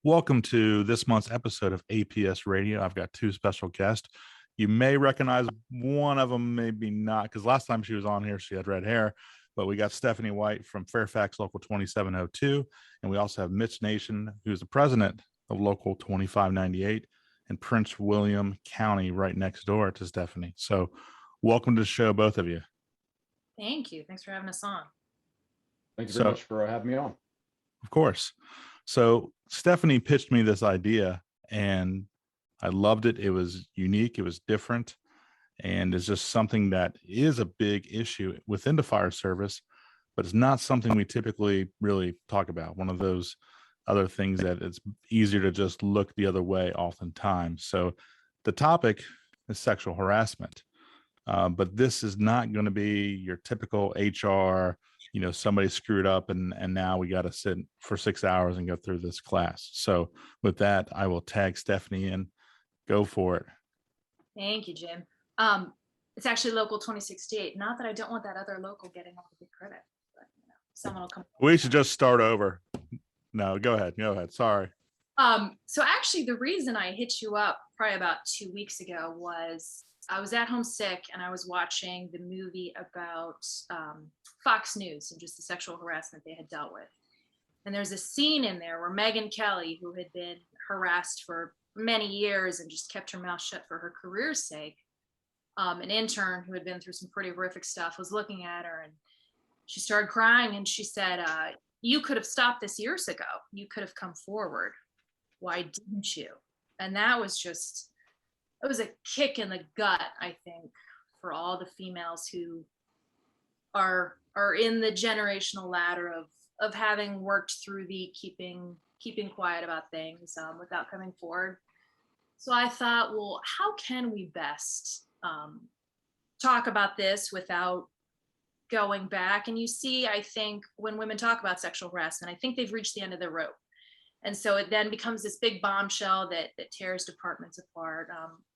Welcome to this month's episode of APS Radio. I've got two special guests. You may recognize one of them, maybe not, because last time she was on here, she had red hair. But we got Stephanie White from Fairfax Local 2702. And we also have Mitch Nason, who's the president of Local 2598 in Prince William County, right next door to Stephanie. So welcome to the show, both of you. Thank you. Thanks for having us on. Thank you very much for having me on. Of course. So Stephanie pitched me this idea and I loved it. It was unique. It was different. And it's just something that is a big issue within the fire service, but it's not something we typically really talk about. One of those other things that it's easier to just look the other way oftentimes. So the topic is sexual harassment. But this is not going to be your typical HR, somebody screwed up and now we got to sit for 6 hours and go through this class. So with that, I will tag Stephanie in. Go for it. Thank you, Jim. It's actually Local 2068. Not that I don't want that other local getting all the big credit, but someone will come. We should just start over. No, go ahead. Go ahead. Sorry. So actually the reason I hit you up probably about 2 weeks ago was I was at home sick and I was watching the movie about Fox News and just the sexual harassment they had dealt with. And there's a scene in there where Megyn Kelly, who had been harassed for many years and just kept her mouth shut for her career's sake, an intern who had been through some pretty horrific stuff was looking at her and she started crying and she said, you could have stopped this years ago. You could have come forward. Why didn't you? And that was just, it was a kick in the gut, I think, for all the females who are in the generational ladder of having worked through the keeping quiet about things without coming forward. So I thought, well, how can we best talk about this without going back? And you see, I think when women talk about sexual harassment, I think they've reached the end of their rope. And so it then becomes this big bombshell that tears departments apart.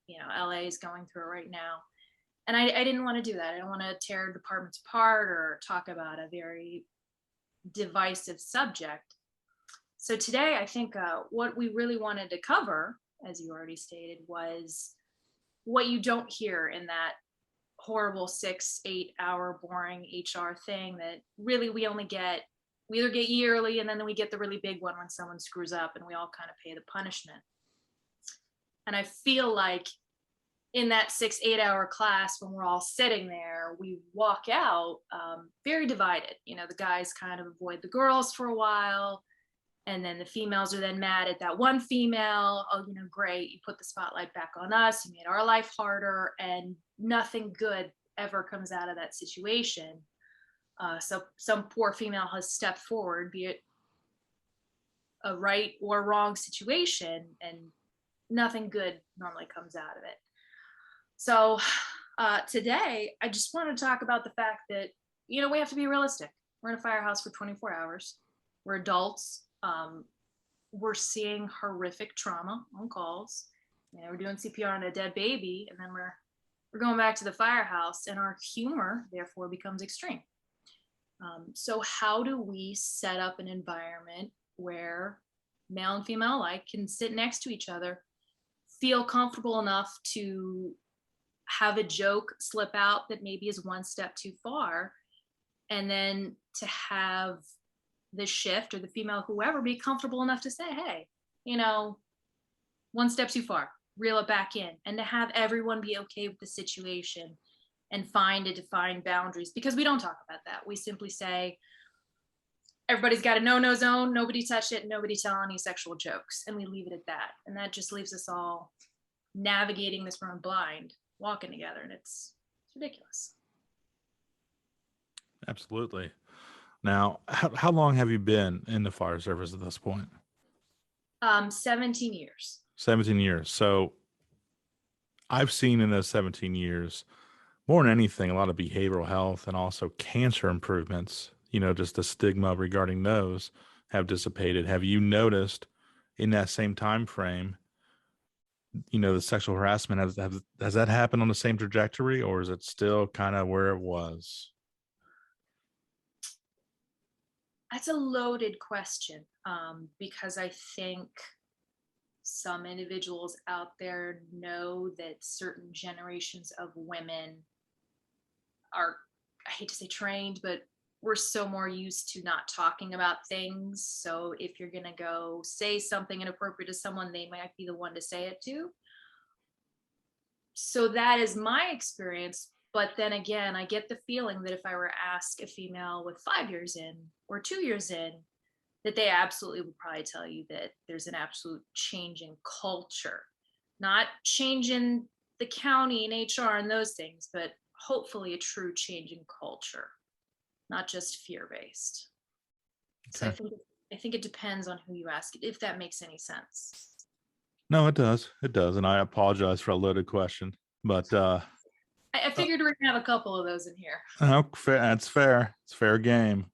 LA is going through it right now. And I didn't want to do that. I didn't want to tear departments apart or talk about a very divisive subject. So today, I think what we really wanted to cover, as you already stated, was what you don't hear in that horrible 6-8 hour boring HR thing that really we either get yearly and then we get the really big one when someone screws up and we all kind of pay the punishment. And I feel like in that 6-8 hour class, when we're all sitting there, we walk out very divided. The guys kind of avoid the girls for a while. And then the females are then mad at that one female. Oh, great. You put the spotlight back on us. You made our life harder. And nothing good ever comes out of that situation. So some poor female has stepped forward, be it a right or wrong situation, and nothing good normally comes out of it. So today, I just want to talk about the fact that, we have to be realistic. We're in a firehouse for 24 hours. We're adults. We're seeing horrific trauma on calls. We're doing CPR on a dead baby, and then we're going back to the firehouse, and our humor, therefore, becomes extreme. So how do we set up an environment where male and female alike can sit next to each other, feel comfortable enough to have a joke slip out that maybe is one step too far, and then to have the shift or the female, whoever, be comfortable enough to say, hey, one step too far, reel it back in, and to have everyone be okay with the situation and find a defined boundaries, because we don't talk about that. We simply say, everybody's got a no-no zone, nobody touch it, nobody tell any sexual jokes, and we leave it at that. And that just leaves us all navigating this room blind, walking together, and it's ridiculous. Absolutely. Now, how long have you been in the fire service at this point? 17 years. 17 years. So I've seen in those 17 years, more than anything, a lot of behavioral health and also cancer improvements. Just the stigma regarding those have dissipated. Have you noticed in that same time frame, the sexual harassment, has that happened on the same trajectory, or is it still kind of where it was? That's a loaded question. because I think some individuals out there know that certain generations of women are, I hate to say trained, but we're so more used to not talking about things. So if you're going to go say something inappropriate to someone, they might be the one to say it to. So that is my experience. But then again, I get the feeling that if I were to ask a female with 5 years in or 2 years in, that they absolutely would probably tell you that there's an absolute change in culture, not change in the county and HR and those things, but hopefully a true change in culture, not just fear-based. So Okay. I think it depends on who you ask, if that makes any sense. No, it does. It does. And I apologize for a loaded question, but I figured we're gonna have a couple of those in here. that's fair. It's fair game.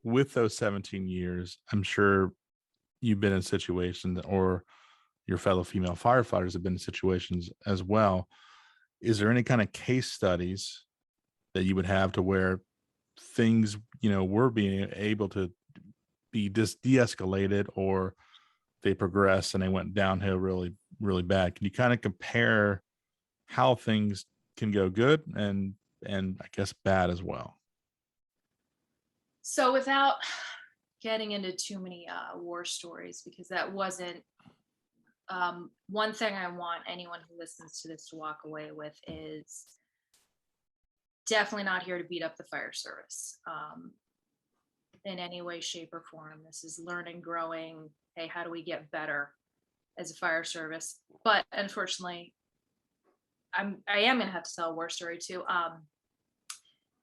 With those 17 years, I'm sure you've been in situations, or your fellow female firefighters have been in situations as well. Is there any kind of case studies that you would have to where things, were being able to be de-escalated, or they progressed and they went downhill really, really bad? Can you kind of compare how things can go good and I guess bad as well? So without getting into too many war stories, because that wasn't one thing I want anyone who listens to this to walk away with is definitely not here to beat up the fire service in any way, shape, or form. This is learning, growing. Hey, how do we get better as a fire service? But unfortunately, I am going to have to tell a war story too.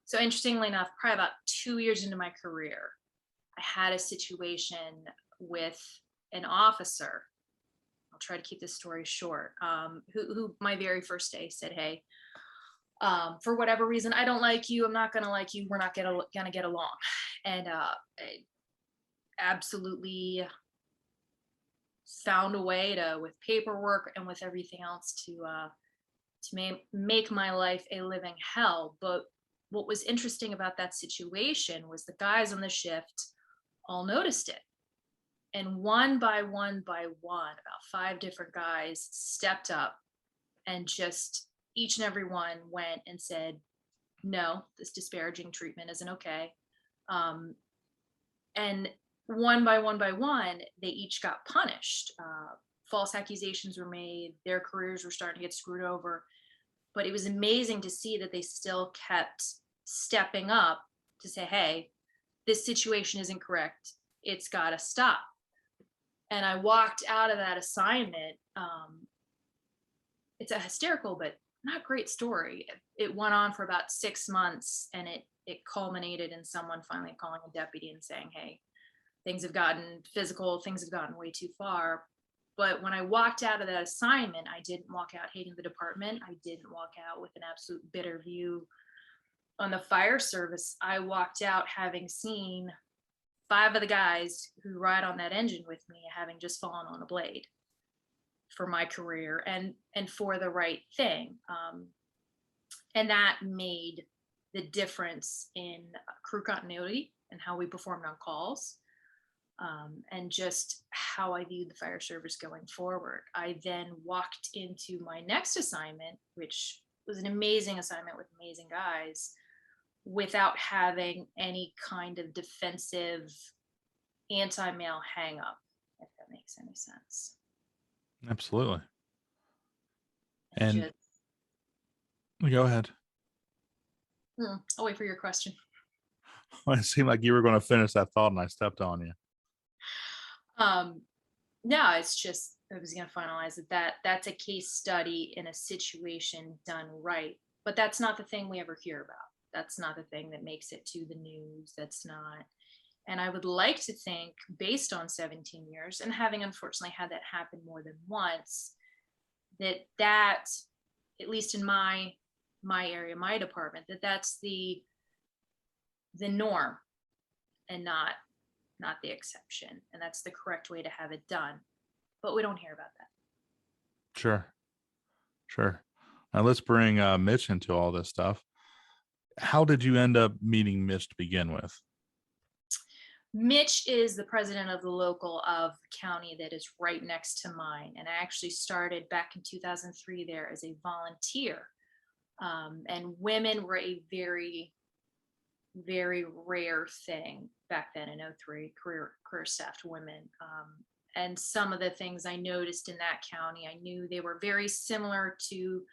So interestingly enough, probably about 2 years into my career, I had a situation with an officer. I'll try to keep this story short. Who my very first day said, "Hey, for whatever reason, I don't like you. I'm not gonna like you. We're not gonna get along," and I absolutely found a way to, with paperwork and with everything else, to make my life a living hell. But what was interesting about that situation was the guys on the shift all noticed it. And one by one by one, about 5 different guys stepped up and just each and every one went and said, no, this disparaging treatment isn't okay. And one by one by one, they each got punished. False accusations were made. Their careers were starting to get screwed over. But it was amazing to see that they still kept stepping up to say, hey, this situation isn't correct. It's got to stop. And I walked out of that assignment. It's a hysterical but not great story. It went on for about 6 months, and it culminated in someone finally calling a deputy and saying, hey, things have gotten physical, things have gotten way too far. But when I walked out of that assignment, I didn't walk out hating the department. I didn't walk out with an absolute bitter view on the fire service. I walked out having seen 5 of the guys who ride on that engine with me having just fallen on a blade for my career and for the right thing. And that made the difference in crew continuity and how we performed on calls. And just how I viewed the fire service going forward. I then walked into my next assignment, which was an amazing assignment with amazing guys, without having any kind of defensive anti-male hang up, if that makes any sense. Absolutely. And And go ahead. I'll wait for your question. It seemed like you were going to finish that thought and I stepped on you. No, it's just, I was going to finalize that's a case study in a situation done right, but that's not the thing we ever hear about. That's not the thing that makes it to the news. That's not. And I would like to think, based on 17 years and having unfortunately had that happen more than once, that at least in my area, my department, that's the norm and not the exception. And that's the correct way to have it done. But we don't hear about that. Sure. Now let's bring Mitch into all this stuff. How did you end up meeting Mitch to begin with? Mitch is the president of the local of the county that is right next to mine. And I actually started back in 2003 there as a volunteer. And women were a very, very rare thing back then in '03, career staffed women. And some of the things I noticed in that county, I knew they were very similar to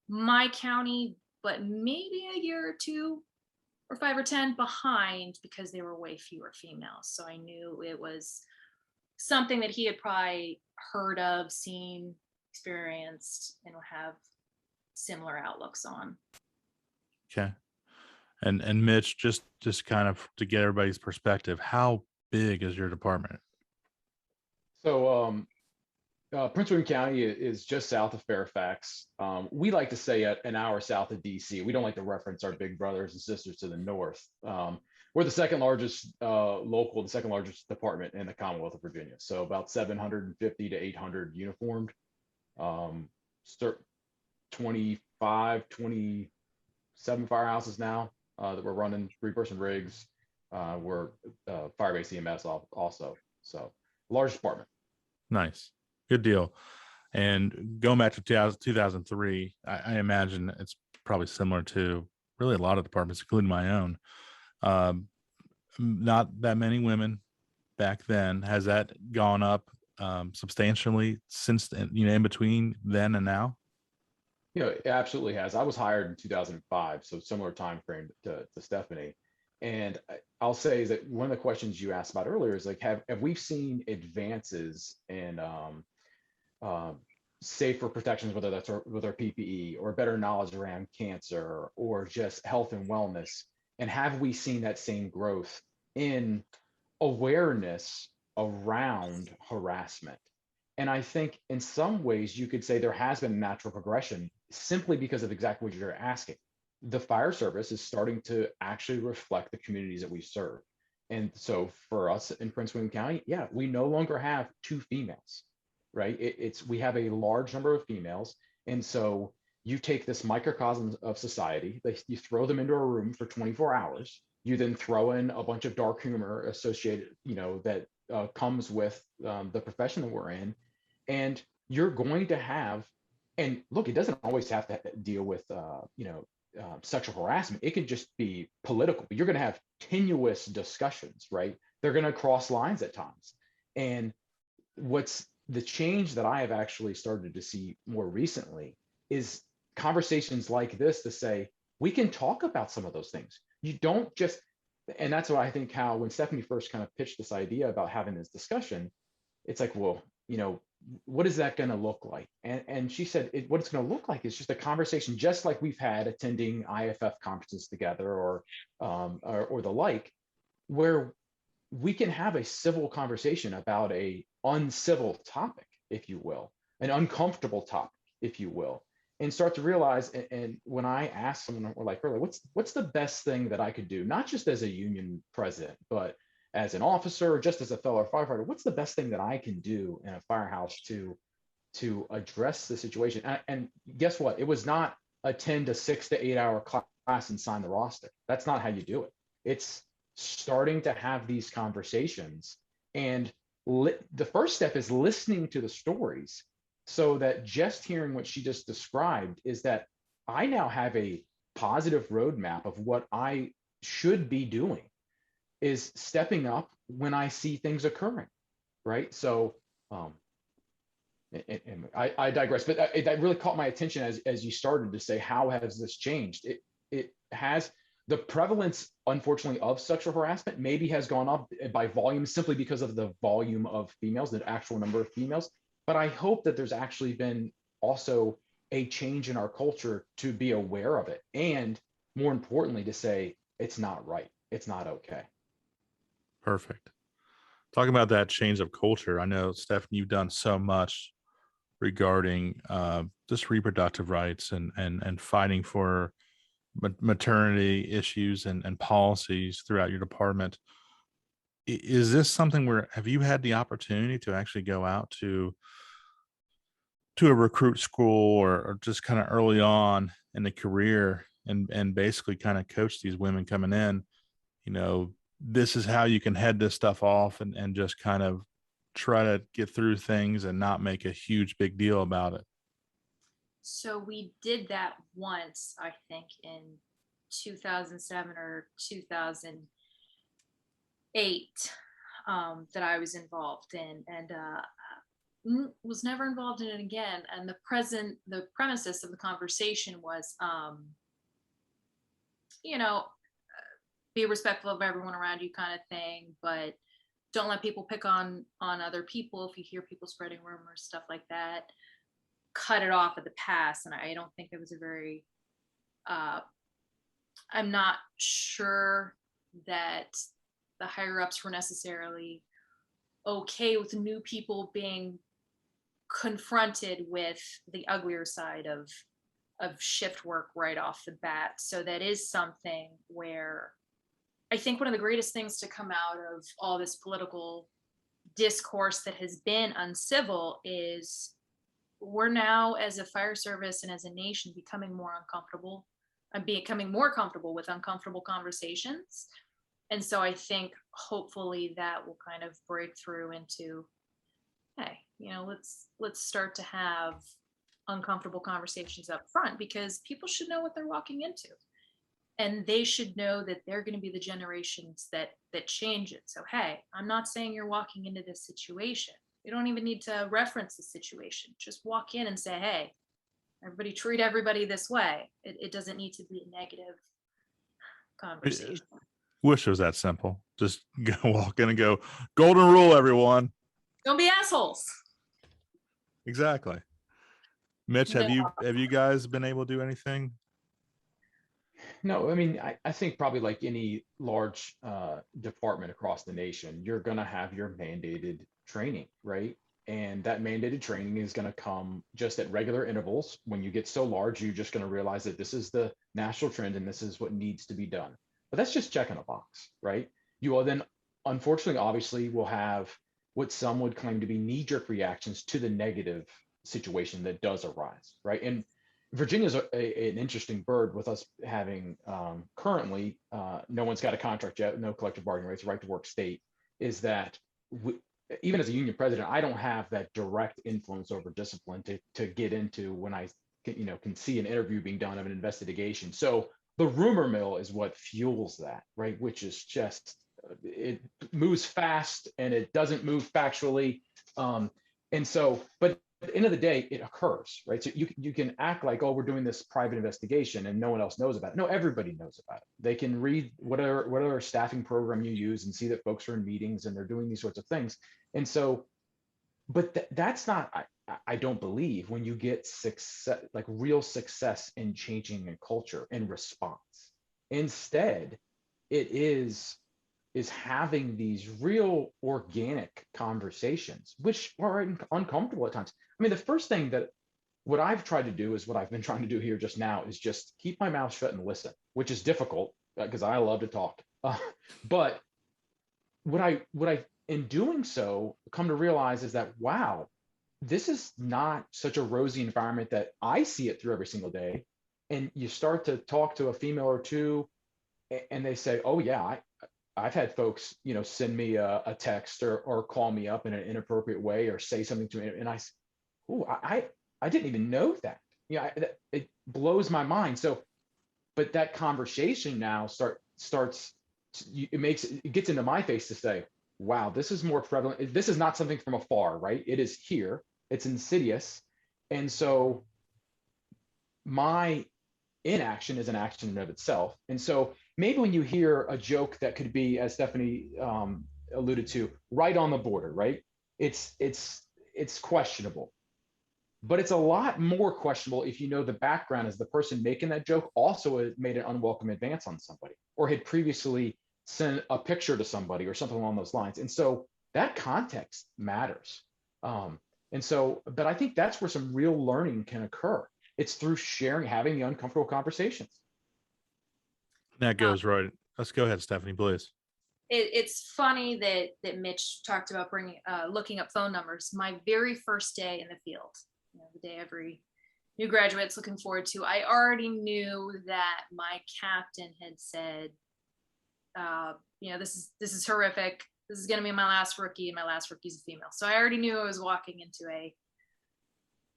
my county, but maybe a year or two or 5 or 10 behind because there were way fewer females. So I knew it was something that he had probably heard of, seen, experienced, and would have similar outlooks on. Okay. And Mitch, just kind of to get everybody's perspective, how big is your department? So Prince William County is just south of Fairfax. We like to say an hour south of DC. We don't like to reference our big brothers and sisters to the north. We're the second largest local, the second largest department in the Commonwealth of Virginia. So about 750 to 800 uniformed. 25, 27 firehouses now that we're running, 3-person rigs. We're fire-based EMS also. So large department. Nice. Good deal. And going back to 2003, I imagine it's probably similar to really a lot of departments, including my own. Not that many women back then. Has that gone up substantially since, in between then and now? It absolutely has. I was hired in 2005, so similar time frame to Stephanie. And I'll say is that one of the questions you asked about earlier is like, have we seen advances in safer protections, whether that's with our PPE or better knowledge around cancer or just health and wellness? And have we seen that same growth in awareness around harassment? And I think in some ways you could say there has been natural progression simply because of exactly what you're asking. The fire service is starting to actually reflect the communities that we serve. And so for us in Prince William County, yeah, we no longer have 2 females, right? We have a large number of females. And so you take this microcosm of society, you throw them into a room for 24 hours, you then throw in a bunch of dark humor associated, that comes with the profession that we're in. And you're going to have, and look, it doesn't always have to deal with, sexual harassment. It could just be political, but you're going to have tenuous discussions, right? They're going to cross lines at times. And what's the change that I have actually started to see more recently is conversations like this to say, we can talk about some of those things. You don't just, and that's what I think how when Stephanie first kind of pitched this idea about having this discussion, it's like, well, what is that going to look like? And she said, what it's going to look like is just a conversation, just like we've had attending IFF conferences together or the like, where we can have a civil conversation about a uncivil topic, if you will, an uncomfortable topic, if you will, and start to realize. And when I asked someone like her, what's the best thing that I could do, not just as a union president, but as an officer, or just as a fellow firefighter, what's the best thing that I can do in a firehouse to address the situation? And guess what? It was not a 10 to 6 to 8 hour class and sign the roster. That's not how you do it. It's starting to have these conversations. And the first step is listening to the stories, so that just hearing what she just described is that I now have a positive roadmap of what I should be doing, is stepping up when I see things occurring, right? So, and I digress, but that really caught my attention as you started to say, how has this changed? It has. The prevalence, unfortunately, of sexual harassment maybe has gone up by volume simply because of the volume of females, the actual number of females. But I hope that there's actually been also a change in our culture to be aware of it. And more importantly, to say it's not right. It's not okay. Perfect. Talking about that change of culture, I know, Stephanie, you've done so much regarding just reproductive rights and fighting for maternity issues and policies throughout your department. Is this something where, have you had the opportunity to actually go out to a recruit school or just kind of early on in the career and basically kind of coach these women coming in, this is how you can head this stuff off and just kind of try to get through things and not make a huge big deal about it? So we did that once, I think, in 2007 or 2008, that I was involved in, and was never involved in it again. And the premises of the conversation was, you know, be respectful of everyone around you, kind of thing, but don't let people pick on other people. If you hear people spreading rumors, stuff like that, cut it off at the pass. And I don't think it was a very, I'm not sure that the higher ups were necessarily okay with new people being confronted with the uglier side of shift work right off the bat. So that is something where I think one of the greatest things to come out of all this political discourse that has been uncivil is we're now, as a fire service and as a nation, becoming more uncomfortable and becoming more comfortable with uncomfortable conversations. And so I think hopefully that will kind of break through into, hey, let's start to have uncomfortable conversations up front, because people should know what they're walking into, and they should know that they're going to be the generations that change it. So hey, I'm not saying you're walking into this situation. You don't even need to reference the situation. Just walk in and say, hey, everybody treat everybody this way. It doesn't need to be a negative conversation. Wish it was that simple. Just go walk in and go, golden rule, everyone. Don't be assholes. Exactly. Mitch, have you guys been able to do anything? No, I mean, I think probably like any large department across the nation, you're going to have your mandated training, right? And that mandated training is going to come just at regular intervals. When you get so large, you're just going to realize that this is the national trend and this is what needs to be done. But that's just checking a box, right? You will then, unfortunately, obviously, will have what some would claim to be knee-jerk reactions to the negative situation that does arise, right? And Virginia's an interesting bird with us having currently, no one's got a contract yet, no collective bargaining rights, right to work state, is that even as a union president, I don't have that direct influence over discipline to get into when I can see an interview being done of an investigation. So the rumor mill is what fuels that, right? Which is just, it moves fast and it doesn't move factually. And so, but at the end of the day, it occurs, right? So you can act like, oh, we're doing this private investigation and no one else knows about it. No, everybody knows about it. They can read whatever staffing program you use and see that folks are in meetings and they're doing these sorts of things. And so, but that's not, I don't believe, when you get success, like real success in changing a culture in response. Instead, it is having these real organic conversations, which are uncomfortable at times. I mean, the first thing that what I've tried to do is what I've been trying to do here just now is just keep my mouth shut and listen, which is difficult because I love to talk. But what I in doing so come to realize is that, wow, this is not such a rosy environment that I see it through every single day. And you start to talk to a female or two and they say, oh yeah, I've had folks, send me a text or call me up in an inappropriate way or say something to me. And I didn't even know that. It blows my mind. So, but that conversation now it gets into my face to say, wow, this is more prevalent. This is not something from afar, right? It is here. It's insidious. And so my inaction is an action in and of itself. And so maybe when you hear a joke that could be, as Stephanie alluded to, right on the border, right? It's questionable. But it's a lot more questionable if you know the background as the person making that joke also made an unwelcome advance on somebody or had previously sent a picture to somebody or something along those lines. And so that context matters. But I think that's where some real learning can occur. It's through sharing, having the uncomfortable conversations. That goes right. Let's go ahead, Stephanie, please. It's funny that Mitch talked about looking up phone numbers. My very first day in the field, the day every new graduate's looking forward to, I already knew that my captain had said, this is horrific. This is going to be my last rookie, and my last rookie's a female. So I already knew I was walking into a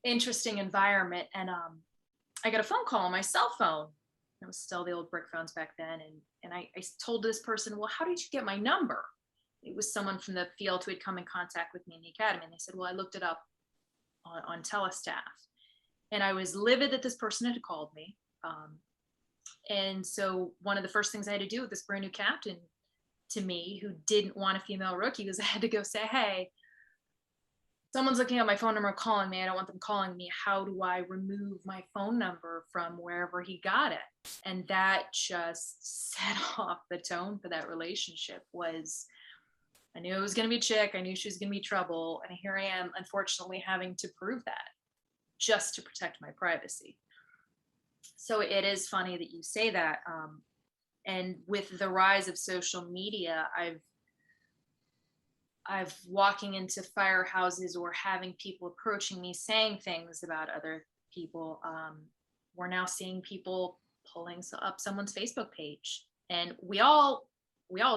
interesting environment. And I got a phone call on my cell phone. It was still the old brick phones back then. And I told this person, well, how did you get my number? It was someone from the field who had come in contact with me in the academy. And they said, well, I looked it up on Telestaff. And I was livid that this person had called me. And so one of the first things I had to do with this brand new captain to me, who didn't want a female rookie, was I had to go say, hey, someone's looking at my phone number calling me. I don't want them calling me. How do I remove my phone number from wherever he got it? And that just set off the tone for that relationship. I knew it was going to be a chick. I knew she was going to be trouble. And here I am, unfortunately, having to prove that just to protect my privacy. So it is funny that you say that. And with the rise of social media, I've walking into firehouses or having people approaching me saying things about other people. We're now seeing people pulling up someone's Facebook page, and we all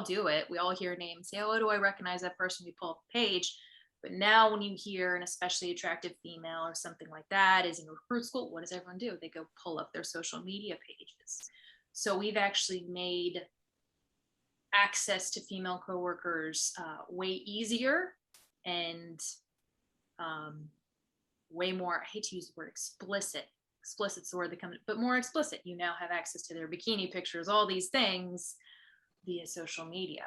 do it. We all hear names, say, oh, do I recognize that person? We pull up the page. But now when you hear an especially attractive female or something like that is in recruit school, what does everyone do? They go pull up their social media pages. So we've actually made access to female coworkers way easier and way more, I hate to use the word explicit's the word that comes, but more explicit. You now have access to their bikini pictures, all these things via social media.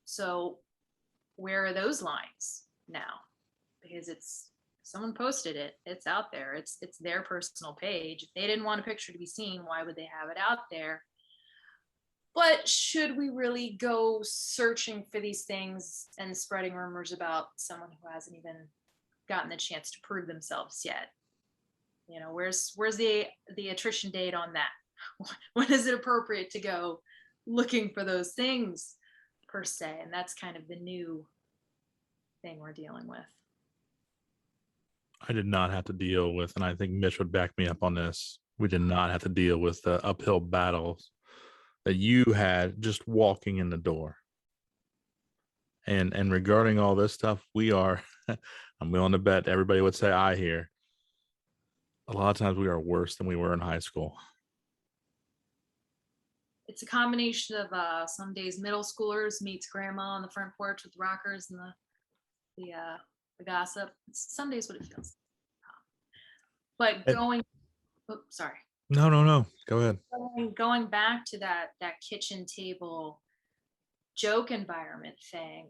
So where are those lines now? Because someone posted it, it's out there, it's their personal page. If they didn't want a picture to be seen, why would they have it out there? But should we really go searching for these things and spreading rumors about someone who hasn't even gotten the chance to prove themselves yet? Where's the attrition date on that? When is it appropriate to go looking for those things per se? And that's kind of the new thing we're dealing with. I did not have to deal with, and I think Mitch would back me up on this, we did not have to deal with the uphill battles that you had just walking in the door. And regarding all this stuff, we are, I'm willing to bet everybody would say I hear, a lot of times we are worse than we were in high school. It's a combination of some days middle schoolers meets grandma on the front porch with rockers and the gossip. It's some days what it feels. But going, sorry. No. Go ahead. Going back to that kitchen table joke environment thing,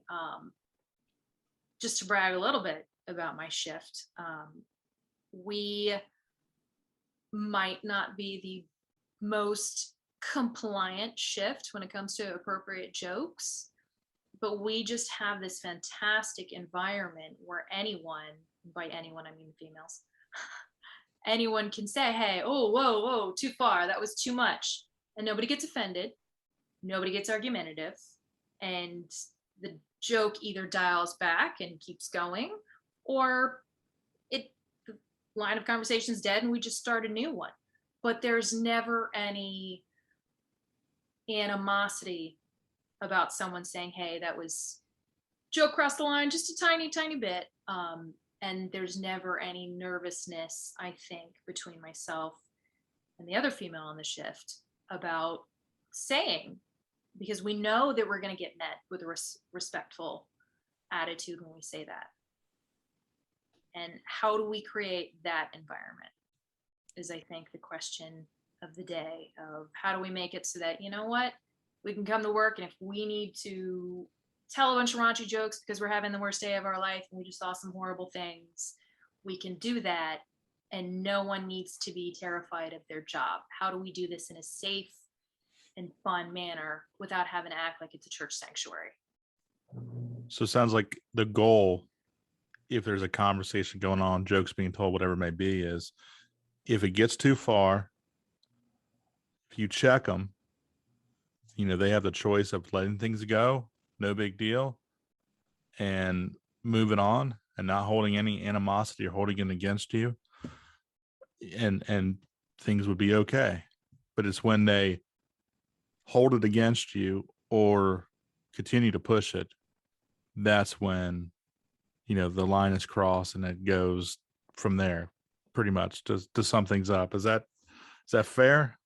just to brag a little bit about my shift, we might not be the most compliant shift when it comes to appropriate jokes, but we just have this fantastic environment where anyone, by anyone I mean females, anyone can say, hey, oh, whoa, too far, that was too much, and nobody gets offended, nobody gets argumentative, and the joke either dials back and keeps going, or the line of conversation is dead and we just start a new one. But there's never any animosity about someone saying, hey, that was joke crossed the line just a tiny bit. And there's never any nervousness, I think, between myself and the other female on the shift about saying, because we know that we're going to get met with a respectful attitude when we say that. And how do we create that environment is, I think, the question of the day, of how do we make it so that, you know what, we can come to work, and if we need to tell a bunch of raunchy jokes because we're having the worst day of our life and we just saw some horrible things, we can do that, and no one needs to be terrified of their job. How do we do this in a safe and fun manner without having to act like it's a church sanctuary? So it sounds like the goal, if there's a conversation going on, jokes being told, whatever it may be, is if it gets too far, if you check them, they have the choice of letting things go, no big deal, and moving on and not holding any animosity or holding it against you, and things would be okay. But it's when they hold it against you or continue to push it, that's when, the line is crossed and it goes from there pretty much to sum things up. Is that fair?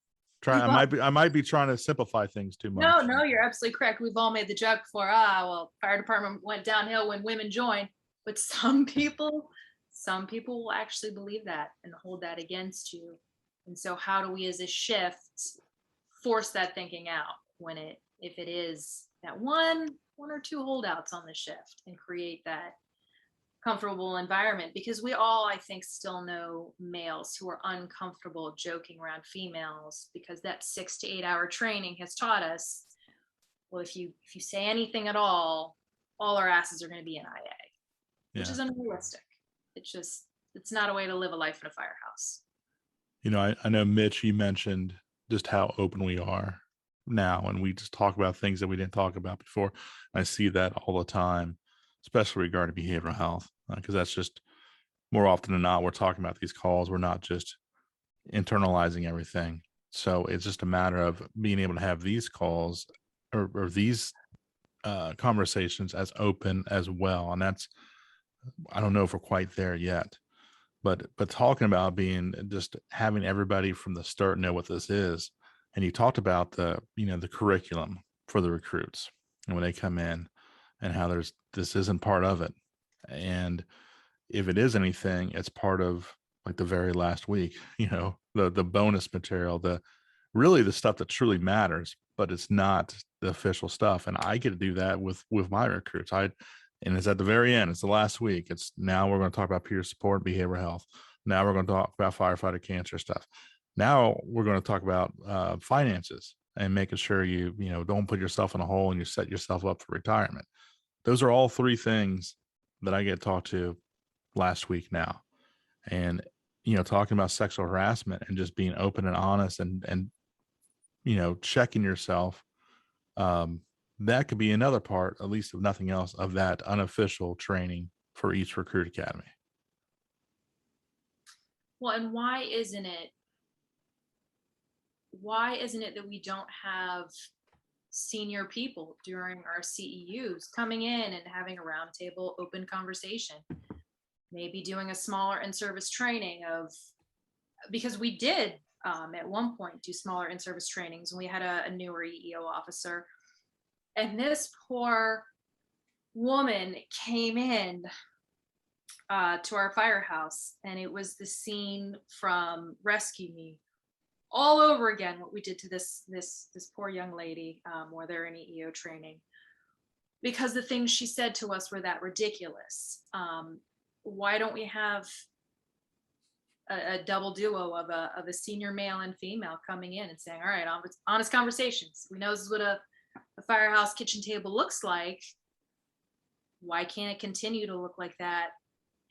We've all, I might be trying to simplify things too much. no, you're absolutely correct. We've all made the joke before. Well, fire department went downhill when women joined, but some people will actually believe that and hold that against you. And so how do we as a shift force that thinking out if it is that one or two holdouts on the shift, and create that comfortable environment? Because we all, I think, still know males who are uncomfortable joking around females, because that 6 to 8 hour training has taught us, well, if you say anything at all our asses are going to be in IA, which is unrealistic. It's not a way to live a life in a firehouse. I know, Mitch, you mentioned just how open we are now, and we just talk about things that we didn't talk about before. I see that all the time, especially regarding behavioral health, because that's just more often than not, we're talking about these calls. We're not just internalizing everything. So it's just a matter of being able to have these calls or these conversations as open as well. And I don't know if we're quite there yet, but talking about just having everybody from the start know what this is. And you talked about the curriculum for the recruits and when they come in, and how this isn't part of it. And if it is anything, it's part of like the very last week, the bonus material, really the stuff that truly matters, but it's not the official stuff. And I get to do that with my recruits. And it's at the very end. It's the last week. It's now we're going to talk about peer support and behavioral health. Now we're going to talk about firefighter cancer stuff. Now we're going to talk about finances and making sure you don't put yourself in a hole and you set yourself up for retirement. Those are all three things that I get talked to last week now. And, talking about sexual harassment and just being open and honest and checking yourself. That could be another part, at least if nothing else, of that unofficial training for each recruit academy. Well, and why isn't it that we don't have senior people during our CEUs coming in and having a roundtable open conversation, maybe doing a smaller in-service training because we did at one point do smaller in-service trainings when we had a newer EEO officer. And this poor woman came in to our firehouse, and it was the scene from Rescue Me all over again, what we did to this poor young lady while they're in EEO training, because the things she said to us were that ridiculous. Why don't we have a double duo of a senior male and female coming in and saying, all right, honest conversations. We know this is what a firehouse kitchen table looks like. Why can't it continue to look like that?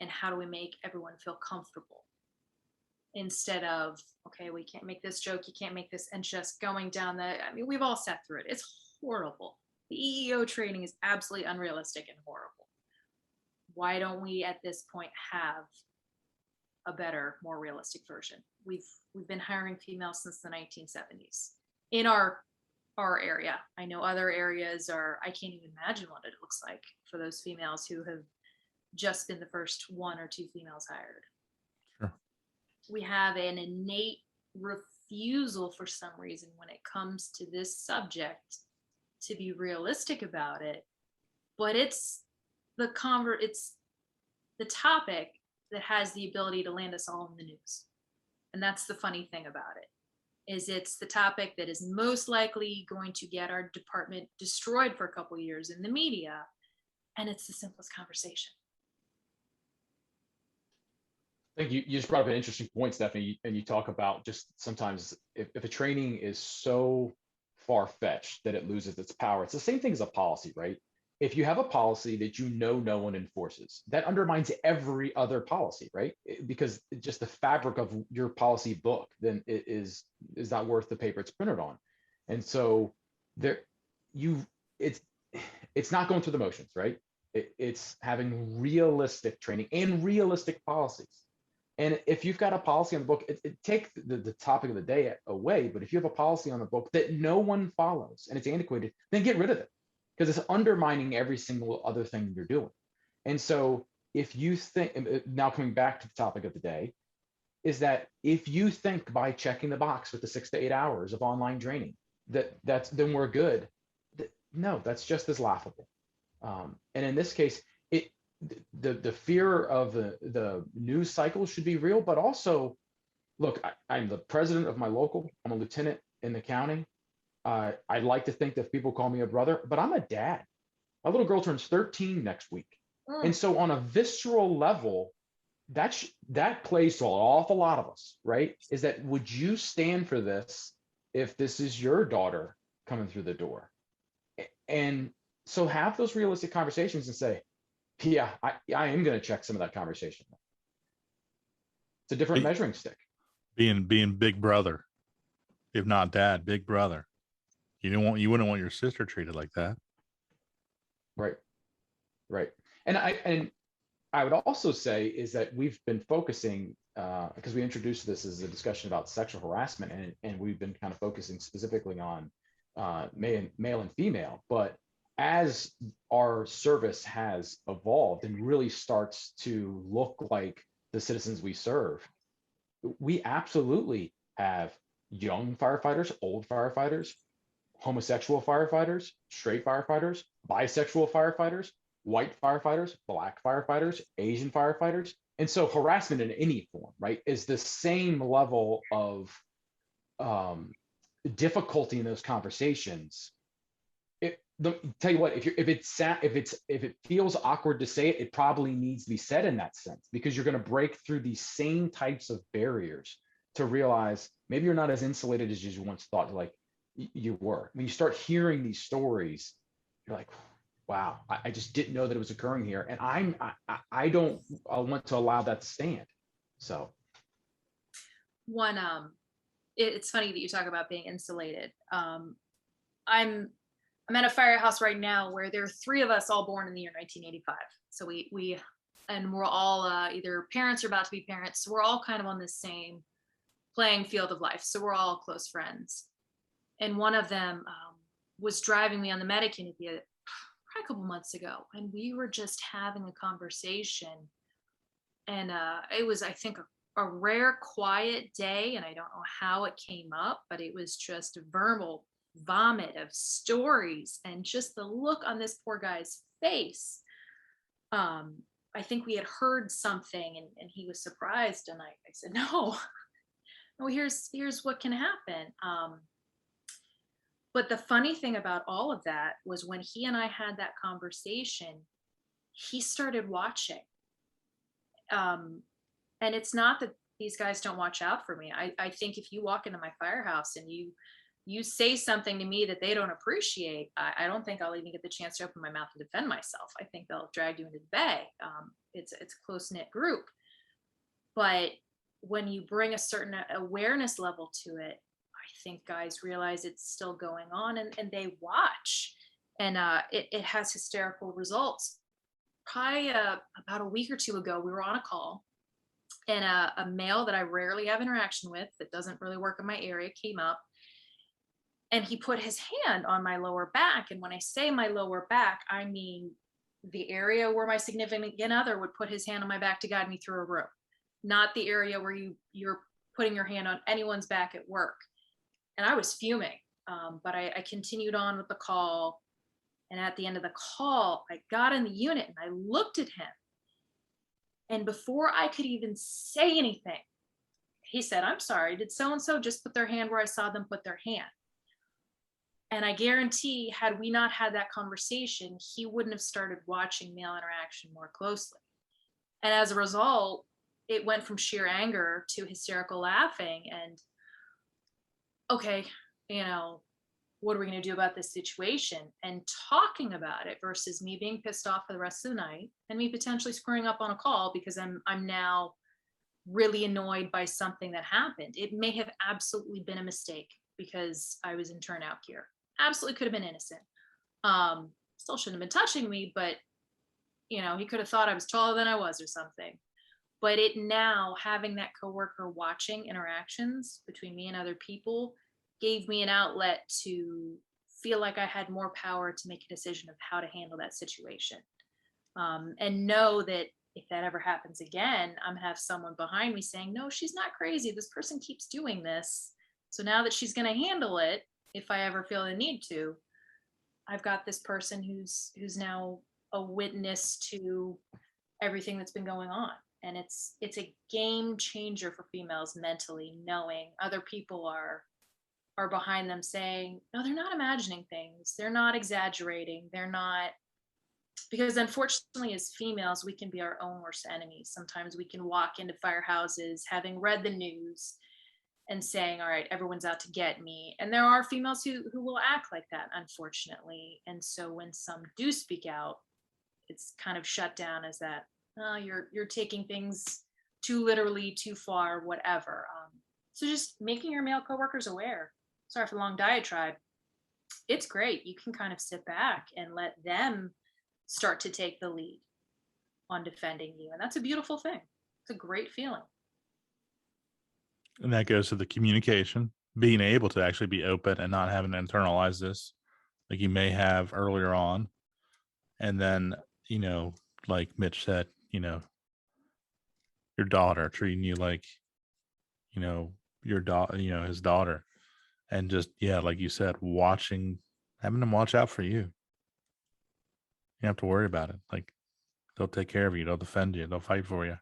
And how do we make everyone feel comfortable? Instead of, okay, we can't make this joke, you can't make this, and just going down we've all sat through it. It's horrible. The EEO training is absolutely unrealistic and horrible. Why don't we at this point have a better, more realistic version? We've been hiring females since the 1970s in our area. I know other areas I can't even imagine what it looks like for those females who have just been the first 1 or 2 females hired. Sure. We have an innate refusal for some reason when it comes to this subject to be realistic about it, but it's the topic that has the ability to land us all in the news. And that's the funny thing about it, is it's the topic that is most likely going to get our department destroyed for a couple of years in the media, and it's the simplest conversation. I think you just brought up an interesting point, Stephanie, and you talk about just sometimes if a training is so far-fetched that it loses its power. It's the same thing as a policy, right? If you have a policy that no one enforces, that undermines every other policy, right? Because just the fabric of your policy book then it is not worth the paper it's printed on. And so it's not going through the motions, right? It's having realistic training and realistic policies. And if you've got a policy on the book, take the topic of the day away. But if you have a policy on the book that no one follows and it's antiquated, then get rid of it, because it's undermining every single other thing you're doing. And so if you think, now coming back to the topic of the day, is that if you think by checking the box with the 6 to 8 hours of online training, then we're good, no, that's just as laughable. And in this case, the fear of the news cycle should be real, but also, look, I'm the president of my local. I'm a lieutenant in the county. I'd like to think that people call me a brother, but I'm a dad. My little girl turns 13 next week. And so on a visceral level, that plays to an awful lot of us, right? Is that, would you stand for this if this is your daughter coming through the door? And so have those realistic conversations and say, yeah, I am going to check some of that conversation. It's a different measuring stick. Being big brother, if not dad, big brother. You wouldn't want your sister treated like that. Right. And I would also say is that we've been focusing, because we introduced this as a discussion about sexual harassment, and we've been kind of focusing specifically on male and female. But as our service has evolved and really starts to look like the citizens we serve, we absolutely have young firefighters, old firefighters, homosexual firefighters, straight firefighters, bisexual firefighters, white firefighters, black firefighters, Asian firefighters. And so harassment in any form, right, is the same level of difficulty in those conversations. Tell you what, if it feels awkward to say it, it probably needs to be said in that sense, because you're going to break through these same types of barriers to realize maybe you're not as insulated as you once thought like you were. When you start hearing these stories, you're like, wow, I just didn't know that it was occurring here, and I don't want to allow that to stand. So it's funny that you talk about being insulated. I'm at a firehouse right now where there are 3 of us all born in the year 1985. So we're all either parents or about to be parents. So we're all kind of on the same playing field of life. So we're all close friends. And one of them was driving me on the Medicaid probably a couple months ago, and we were just having a conversation. And it was, I think, a rare quiet day, and I don't know how it came up, but it was just a verbal vomit of stories, and just the look on this poor guy's face. I think we had heard something, and he was surprised, and I said, no, here's what can happen. But the funny thing about all of that was when he and I had that conversation, he started watching. And it's not that these guys don't watch out for me. I think if you walk into my firehouse and you say something to me that they don't appreciate, I don't think I'll even get the chance to open my mouth to defend myself. I think they'll drag you into the bay. It's a close-knit group. But when you bring a certain awareness level to it, I think guys realize it's still going on, and they watch. And it has hysterical results. Probably about a week or 2 ago, we were on a call, and a male that I rarely have interaction with, that doesn't really work in my area, came up. And he put his hand on my lower back. And when I say my lower back, I mean the area where my significant other would put his hand on my back to guide me through a room, not the area where you're putting your hand on anyone's back at work. And I was fuming, but I continued on with the call. And at the end of the call, I got in the unit and I looked at him. And before I could even say anything, he said, "I'm sorry, did so-and-so just put their hand where I saw them put their hand?" And I guarantee, had we not had that conversation, he wouldn't have started watching male interaction more closely. And as a result, it went from sheer anger to hysterical laughing. And okay, what are we going to do about this situation? And talking about it versus me being pissed off for the rest of the night and me potentially screwing up on a call because I'm now really annoyed by something that happened. It may have absolutely been a mistake because I was in turnout gear. Absolutely could have been innocent. Still shouldn't have been touching me, but he could have thought I was taller than I was or something. But it now, having that coworker watching interactions between me and other people, gave me an outlet to feel like I had more power to make a decision of how to handle that situation. And know that if that ever happens again, I'm gonna have someone behind me saying, no, she's not crazy. This person keeps doing this. So now that she's gonna handle it, if I ever feel the need to, I've got this person who's now a witness to everything that's been going on. And it's a game changer for females mentally, knowing other people are behind them saying, no, they're not imagining things, they're not exaggerating, they're not, because unfortunately as females we can be our own worst enemies. Sometimes we can walk into firehouses having read the news and saying, all right, everyone's out to get me. And there are females who will act like that, unfortunately. And so when some do speak out, it's kind of shut down as that, oh, you're taking things too literally, too far, whatever. So just making your male coworkers aware. Sorry for the long diatribe. It's great. You can kind of sit back and let them start to take the lead on defending you. And that's a beautiful thing. It's a great feeling. And that goes to the communication, being able to actually be open and not having to internalize this like you may have earlier on. And then, like Mitch said, your daughter treating you like, your daughter, his daughter. And just, yeah, like you said, having them watch out for you. You don't have to worry about it. Like, they'll take care of you. They'll defend you. They'll fight for you.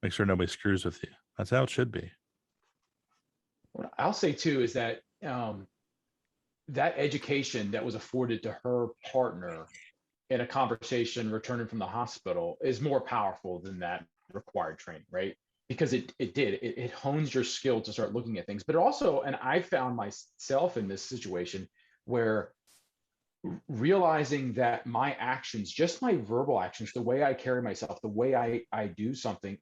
Make sure nobody screws with you. That's how it should be. What I'll say too is that that education that was afforded to her partner in a conversation returning from the hospital is more powerful than that required training, right? Because it hones your skill to start looking at things. But also, and I found myself in this situation where realizing that my actions, just my verbal actions, the way I carry myself, the way I do something,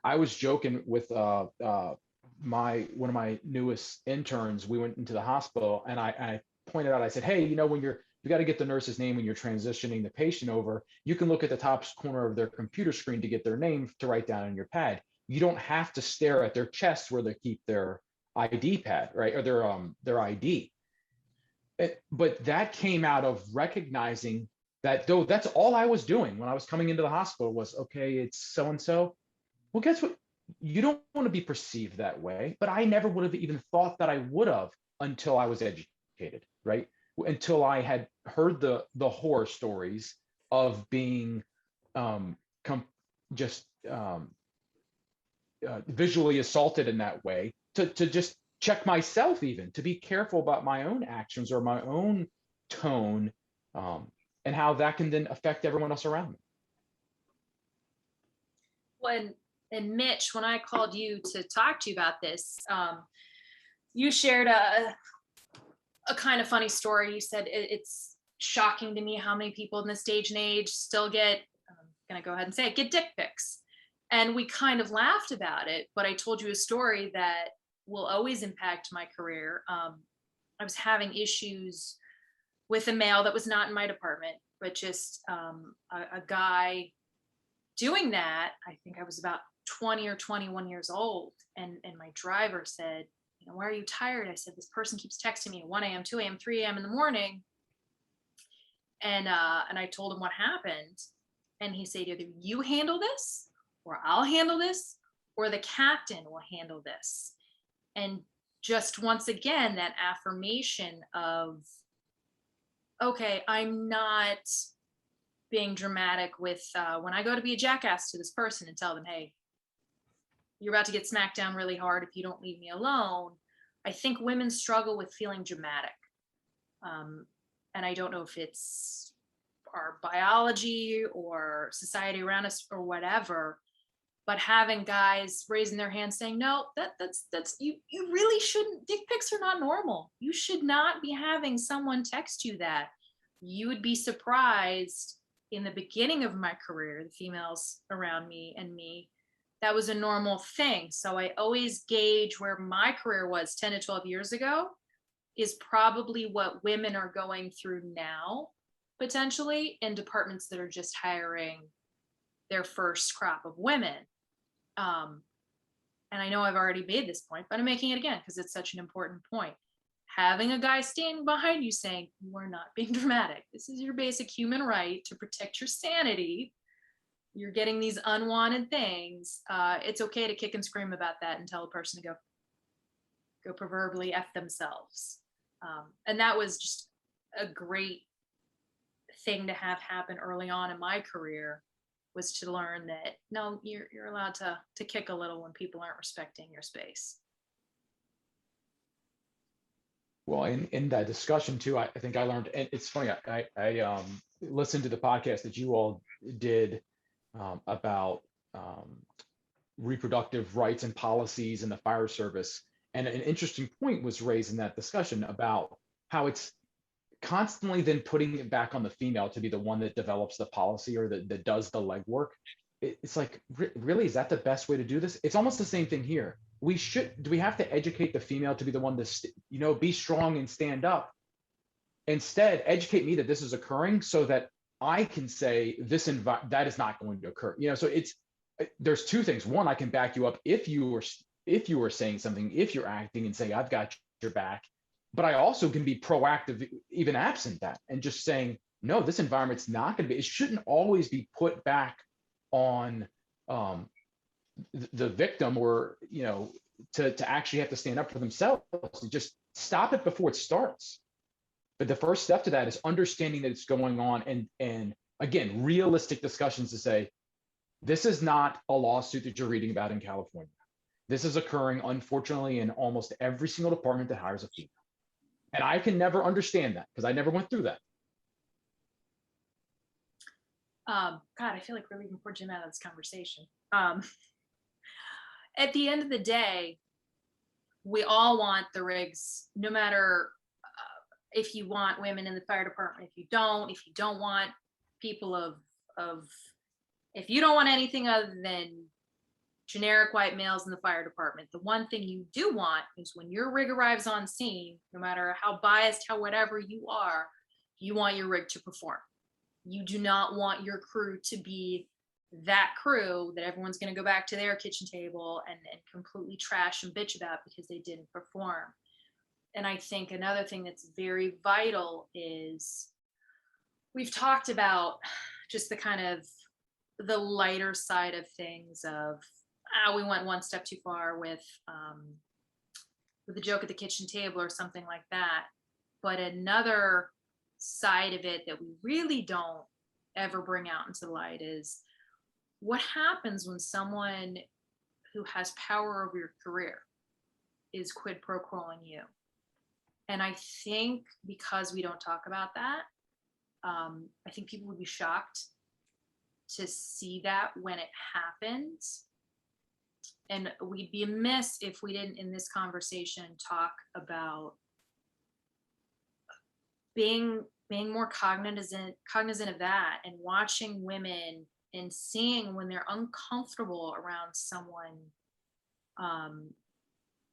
I was joking with one of my newest interns. We went into the hospital and I pointed out, I said, hey, when you got to get the nurse's name when you're transitioning the patient over, you can look at the top corner of their computer screen to get their name to write down on your pad. You don't have to stare at their chest where they keep their ID pad, right? Or their ID. But that came out of recognizing that, though, that's all I was doing when I was coming into the hospital was, okay, it's so-and-so. Well, guess what? You don't want to be perceived that way, but I never would have even thought that I would have until I was educated, right? Until I had heard the horror stories of being visually assaulted in that way, to just check myself, even to be careful about my own actions or my own tone, and how that can then affect everyone else around me. And Mitch, when I called you to talk to you about this, you shared a kind of funny story. You said it's shocking to me how many people in this stage and age still get, I'm going to go ahead and say it, get dick pics. And we kind of laughed about it, but I told you a story that will always impact my career. I was having issues with a male that was not in my department, but just a guy doing that. I think I was about 20 or 21 years old. And my driver said, why are you tired? I said, this person keeps texting me at 1 a.m., 2 a.m., 3 a.m. in the morning. And I told him what happened. And he said, either you handle this, or I'll handle this, or the captain will handle this. And just once again, that affirmation of, okay, I'm not being dramatic with when I go to be a jackass to this person and tell them, hey, you're about to get smacked down really hard if you don't leave me alone. I think women struggle with feeling dramatic. And I don't know if it's our biology or society around us or whatever, but having guys raising their hands saying, no, that's you really shouldn't. Dick pics are not normal. You should not be having someone text you that. You would be surprised. In the beginning of my career, the females around me and me, that was a normal thing. So I always gauge where my career was 10 to 12 years ago is probably what women are going through now, potentially in departments that are just hiring their first crop of women. And I know I've already made this point, but I'm making it again because it's such an important point. Having a guy standing behind you saying, you are not being dramatic. This is your basic human right to protect your sanity. You're getting these unwanted things. It's okay to kick and scream about that and tell a person to go proverbially F themselves. And that was just a great thing to have happen early on in my career, was to learn that no, you're allowed to kick a little when people aren't respecting your space. Well, in that discussion too, I think I learned, and it's funny, I listened to the podcast that you all did about reproductive rights and policies in the fire service. And an interesting point was raised in that discussion about how it's constantly then putting it back on the female to be the one that develops the policy or that does the legwork. It's like, really, is that the best way to do this? It's almost the same thing here. Do we have to educate the female to be the one to, be strong and stand up? Instead, educate me that this is occurring so that I can say that is not going to occur. So there's two things. One, I can back you up if you were saying something, if you're acting and say, I've got your back. But I also can be proactive, even absent that, and just saying, no, this environment's not going to be, it shouldn't always be put back on the victim, or, to actually have to stand up for themselves. Just stop it before it starts. But the first step to that is understanding that it's going on, and again, realistic discussions to say, this is not a lawsuit that you're reading about in California. This is occurring, unfortunately, in almost every single department that hires a female. And I can never understand that because I never went through that. God, I feel like we're leaving poor Jim out of this conversation. At the end of the day, we all want the rigs, no matter if you want women in the fire department, if you don't want people if you don't want anything other than generic white males in the fire department, the one thing you do want is when your rig arrives on scene, no matter how biased, how whatever you are, you want your rig to perform. You do not want your crew to be that crew that everyone's going to go back to their kitchen table and completely trash and bitch about because they didn't perform. And I think another thing that's very vital is we've talked about just the kind of the lighter side of things of, we went one step too far with the joke at the kitchen table or something like that. But another side of it that we really don't ever bring out into the light is what happens when someone who has power over your career is quid pro quoing you. And I think because we don't talk about that, I think people would be shocked to see that when it happens. And we'd be amiss if we didn't, in this conversation, talk about being more cognizant of that, and watching women and seeing when they're uncomfortable around someone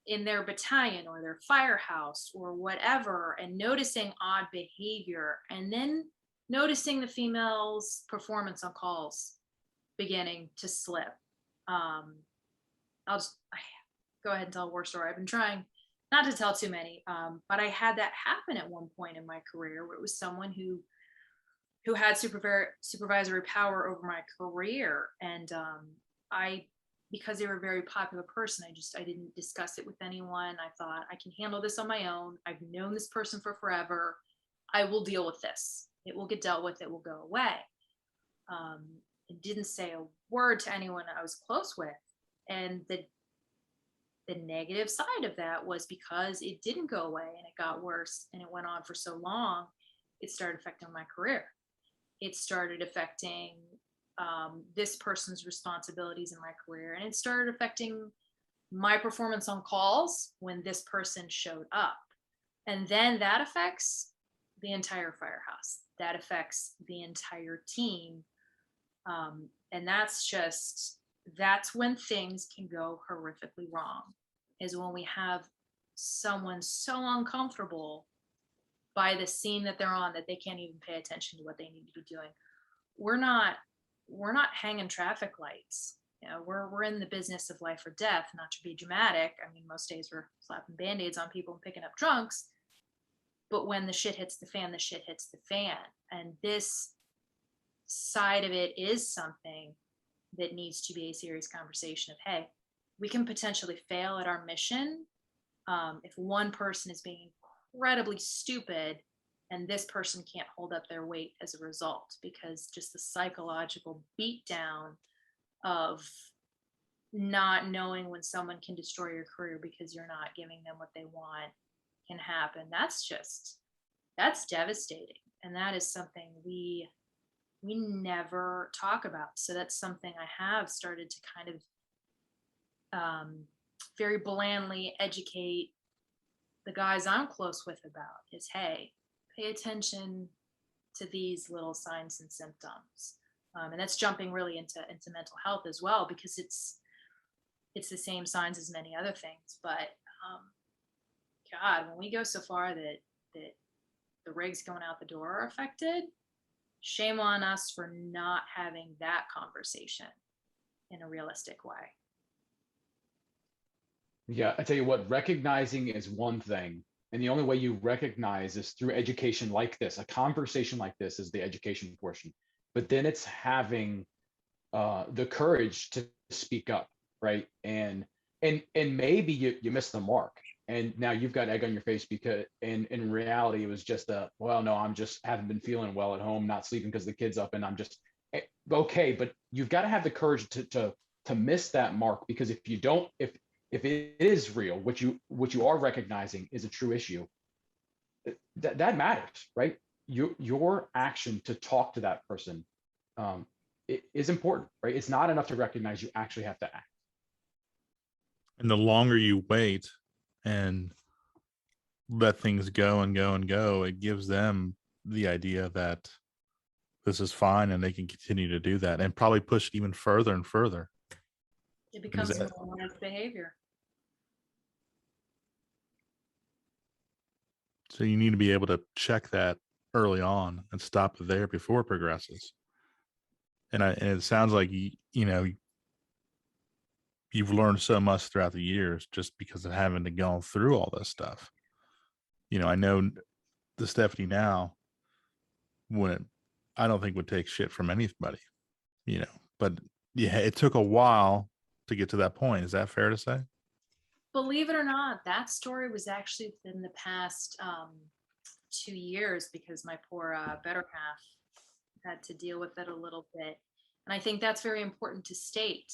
in their battalion or their firehouse or whatever, and noticing odd behavior, and then noticing the female's performance on calls beginning to slip. I'll just go ahead and tell a war story. I've been trying not to tell too many, but I had that happen at one point in my career where it was someone who had supervisory power over my career. And because they were a very popular person, I didn't discuss it with anyone. I thought, I can handle this on my own. I've known this person for forever. I will deal with this. It will get dealt with. It will go away. I didn't say a word to anyone I was close with. And the negative side of that was because it didn't go away and it got worse and it went on for so long, it started affecting my career. It started affecting this person's responsibilities in my career, and it started affecting my performance on calls when this person showed up. And then that affects the entire firehouse. That affects the entire team. And that's when things can go horrifically wrong, is when we have someone so uncomfortable by the scene that they're on that they can't even pay attention to what they need to be doing. We're not we're not hanging traffic lights. You know, we're in the business of life or death, not to be dramatic. I mean, most days we're slapping band-aids on people and picking up drunks. But when the shit hits the fan, the shit hits the fan. And this side of it is something that needs to be a serious conversation of, hey, we can potentially fail at our mission if one person is being incredibly stupid and this person can't hold up their weight as a result, because just the psychological beatdown of not knowing when someone can destroy your career because you're not giving them what they want can happen. That's devastating. And that is something we never talk about. So that's something I have started to kind of very blandly educate the guys I'm close with about is, hey, pay attention to these little signs and symptoms. And that's jumping really into mental health as well, because it's the same signs as many other things. But God, when we go so far that the rigs going out the door are affected, shame on us for not having that conversation in a realistic way. Yeah, I tell you what, recognizing is one thing. And the only way you recognize is through education like this. A conversation like this is the education portion. But then it's having the courage to speak up, right? And maybe you missed the mark. And now you've got egg on your face because in reality, it was just well, no, I'm just haven't been feeling well at home, not sleeping because the kid's up, and I'm just okay. But you've got to have the courage to miss that mark, because if you don't, if it is real, what you are recognizing is a true issue, that matters, right? Your action to talk to that person it is important, right? It's not enough to recognize, you actually have to act. And the longer you wait and let things go and go and go, it gives them the idea that this is fine and they can continue to do that and probably push it even further and further. It becomes normalized behavior. So you need to be able to check that early on and stop it there before it progresses. And it sounds like you've learned so much throughout the years just because of having to go through all this stuff. I know the Stephanie now I don't think would take shit from anybody, but yeah, it took a while to get to that point. Is that fair to say? Believe it or not, that story was actually within the past 2 years, because my poor better half had to deal with it a little bit. And I think that's very important to state,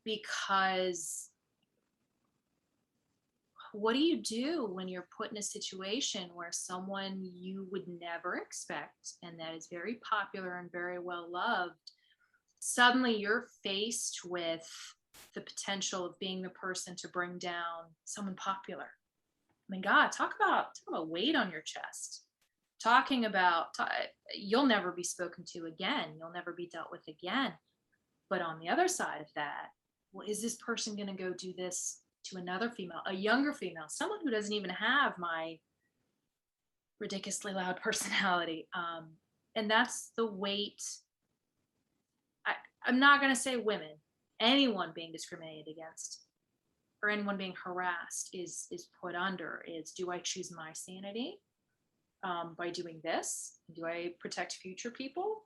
because what do you do when you're put in a situation where someone you would never expect, and that is very popular and very well loved, suddenly you're faced with the potential of being the person to bring down someone popular? I mean, God, talk about weight on your chest. Talking about you'll never be spoken to again. You'll never be dealt with again. But on the other side of that, well, is this person going to go do this to another female, a younger female, someone who doesn't even have my ridiculously loud personality? And that's the weight. I'm not going to say women, anyone being discriminated against or anyone being harassed is put under is, do I choose my sanity by doing this? Do I protect future people?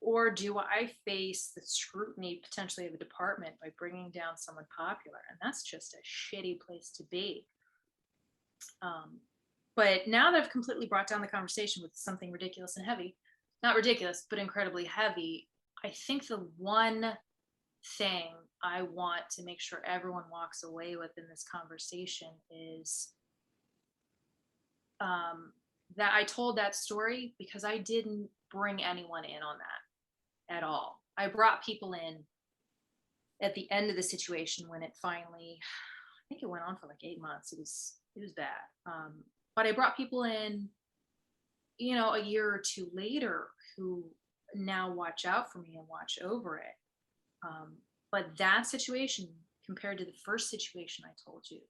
Or do I face the scrutiny potentially of a department by bringing down someone popular? And that's just a shitty place to be. But now that I've completely brought down the conversation with something ridiculous and heavy, not ridiculous, but incredibly heavy, I think the one thing I want to make sure everyone walks away with in this conversation is that I told that story because I didn't bring anyone in on that at all. I brought people in at the end of the situation when it finally, I think it went on for like 8 months. It was bad. But I brought people in, a year or two later who now watch out for me and watch over it. But that situation compared to the first situation I told you,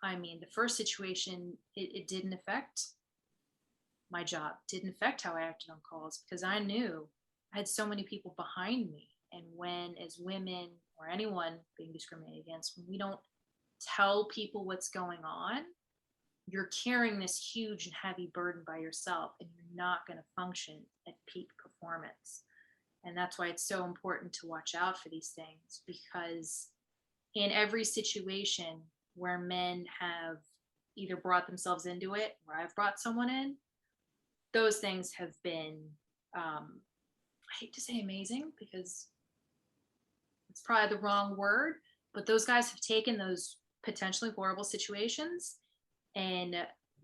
I mean, the first situation, it didn't affect my job, didn't affect how I acted on calls, because I knew I had so many people behind me. And when, as women or anyone being discriminated against, when we don't tell people what's going on, you're carrying this huge and heavy burden by yourself, and you're not going to function at peak performance. And that's why it's so important to watch out for these things, because in every situation where men have either brought themselves into it or I've brought someone in, those things have been, I hate to say amazing because it's probably the wrong word, but those guys have taken those potentially horrible situations and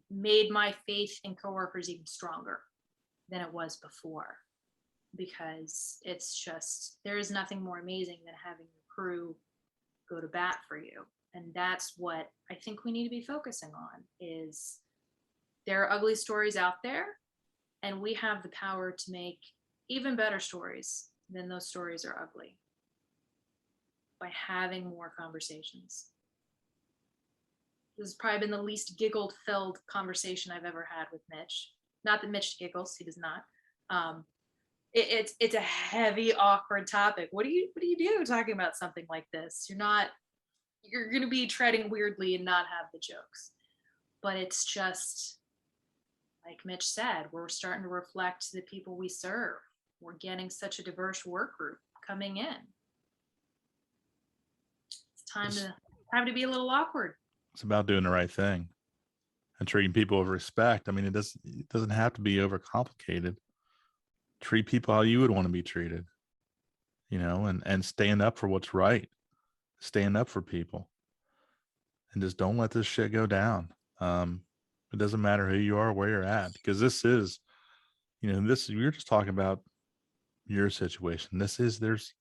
made my faith in coworkers even stronger than it was before. Because it's just, there is nothing more amazing than having your crew go to bat for you. And that's what I think we need to be focusing on, is there are ugly stories out there, and we have the power to make even better stories than those stories are ugly by having more conversations. This has probably been the least giggled filled conversation I've ever had with Mitch. Not that Mitch giggles, he does not. It's a heavy, awkward topic. What do you do talking about something like this? You're going to be treading weirdly and not have the jokes. But it's just, like Mitch said, we're starting to reflect the people we serve. We're getting such a diverse work group coming in. It's time to be a little awkward. It's about doing the right thing and treating people with respect. I mean, it doesn't have to be overcomplicated. Treat people how you would want to be treated, and stand up for what's right. Stand up for people, and just don't let this shit go down. It doesn't matter who you are, where you're at, because this is, you're just talking about your situation. There's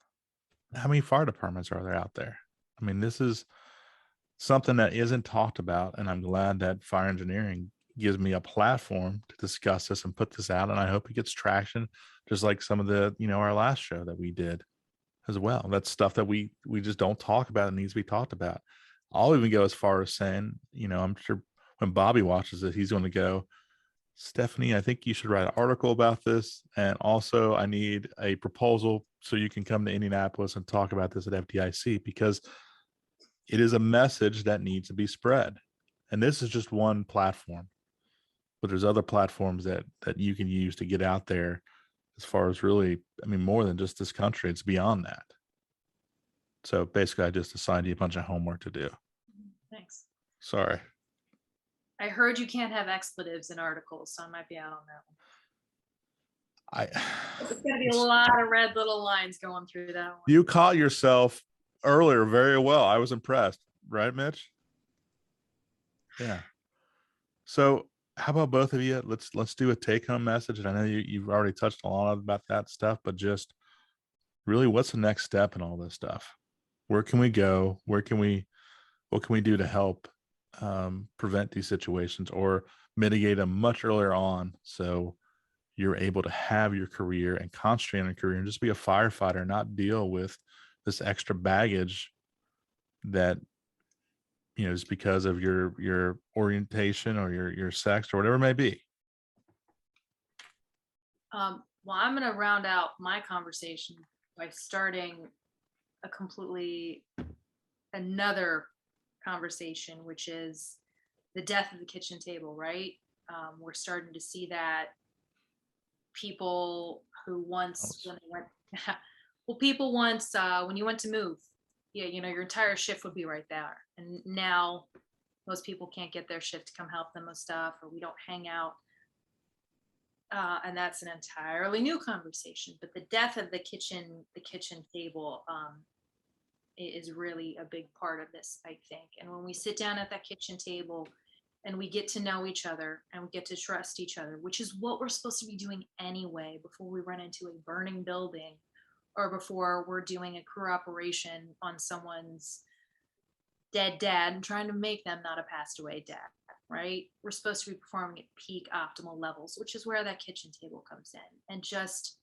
how many fire departments are there out there? I mean, this is something that isn't talked about, and I'm glad that fire engineering gives me a platform to discuss this and put this out, and I hope it gets traction, just like some of the our last show that we did as well. That's stuff that we just don't talk about. It needs to be talked about. I'll even go as far as saying, I'm sure when Bobby watches it, he's going to go, Stephanie, I think you should write an article about this, and also I need a proposal so you can come to Indianapolis and talk about this at FDIC, because it is a message that needs to be spread. And this is just one platform, but there's other platforms that you can use to get out there, as far as really, I mean, more than just this country, it's beyond that. So basically, I just assigned you a bunch of homework to do. Thanks. Sorry. I heard you can't have expletives in articles, so I might be out on that one. It's going to be a lot of red little lines going through that one. You caught yourself earlier very well. I was impressed. Right, Mitch? Yeah. So how about both of you? Let's do a take-home message. And I know you've already touched a lot about that stuff, but just really, what's the next step in all this stuff? Where can we go? What can we do to help prevent these situations or mitigate them much earlier on, so you're able to have your career and concentrate on your career and just be a firefighter, not deal with this extra baggage that is because of your orientation or your sex or whatever it may be. Well, I'm going to round out my conversation by starting a completely another conversation, which is the death of the kitchen table, right? We're starting to see that people who once, when you went to move, your entire shift would be right there. And now most people can't get their shift to come help them with stuff, or we don't hang out. And that's an entirely new conversation. But the death of the kitchen table is really a big part of this, I think. And when we sit down at that kitchen table and we get to know each other and we get to trust each other, which is what we're supposed to be doing anyway, before we run into a burning building or before we're doing a crew operation on someone's dead dad and trying to make them not a passed away dad, right? We're supposed to be performing at peak optimal levels, which is where that kitchen table comes in. And just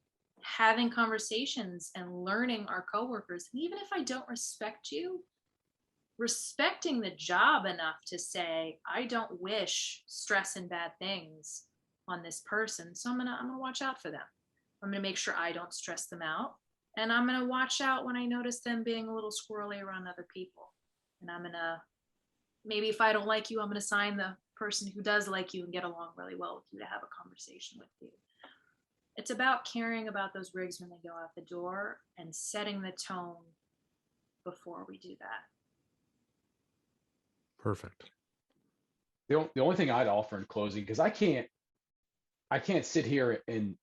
having conversations and learning our coworkers. And even if I don't respect you, respecting the job enough to say, I don't wish stress and bad things on this person, so I'm gonna watch out for them. I'm going to make sure I don't stress them out. And I'm going to watch out when I notice them being a little squirrely around other people. And I'm going to, maybe if I don't like you, I'm going to sign the person who does like you and get along really well with you to have a conversation with you. It's about caring about those rigs when they go out the door and setting the tone before we do that. Perfect. The only thing I'd offer in closing, because I can't sit here and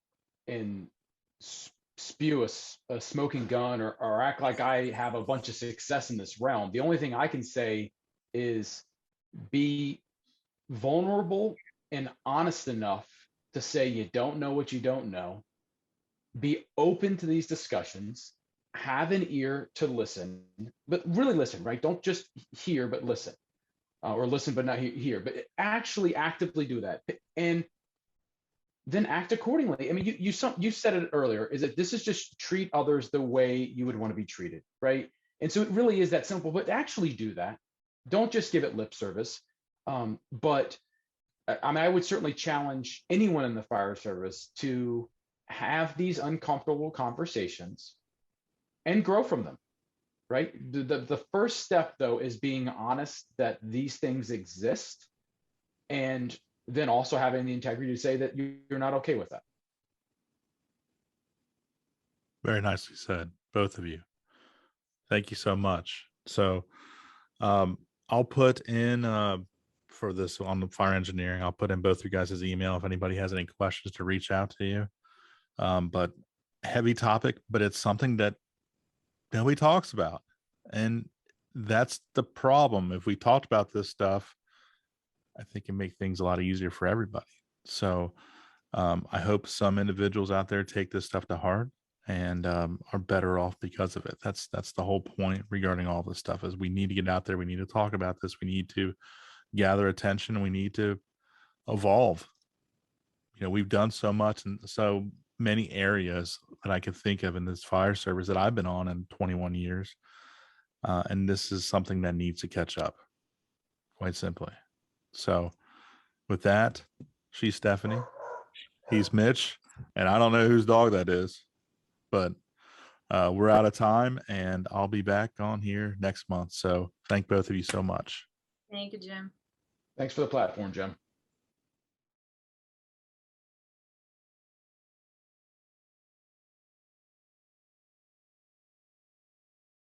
spew a smoking gun or act like I have a bunch of success in this realm. The only thing I can say is be vulnerable and honest enough to say you don't know what you don't know. Be open to these discussions. Have an ear to listen, but really listen, right? Don't just hear, but listen. Or listen but not hear, but actually actively do that, and then act accordingly. I mean, you said it earlier, is that this is just treat others the way you would want to be treated, right? And so it really is that simple, but actually do that. Don't just give it lip service. But I mean, I would certainly challenge anyone in the fire service to have these uncomfortable conversations and grow from them. Right. The first step, though, is being honest that these things exist, and then also having the integrity to say that you're not okay with that. Very nicely said, both of you. Thank you so much. So I'll put in for this on the fire engineering, I'll put in both you guys' email if anybody has any questions to reach out to you. But heavy topic, but it's something that nobody talks about. And that's the problem. If we talked about this stuff, I think it make things a lot easier for everybody. So I hope some individuals out there take this stuff to heart and are better off because of it. That's the whole point regarding all this stuff, is we need to get out there. We need to talk about this. We need to gather attention. We need to evolve. You know, we've done so much in so many areas that I could think of in this fire service that I've been on in 21 years. And this is something that needs to catch up, quite simply. So with that, she's Stephanie, he's Mitch, and I don't know whose dog that is, but we're out of time, and I'll be back on here next month. So thank both of you so much. Thank you, Jim. Thanks for the platform, Jim.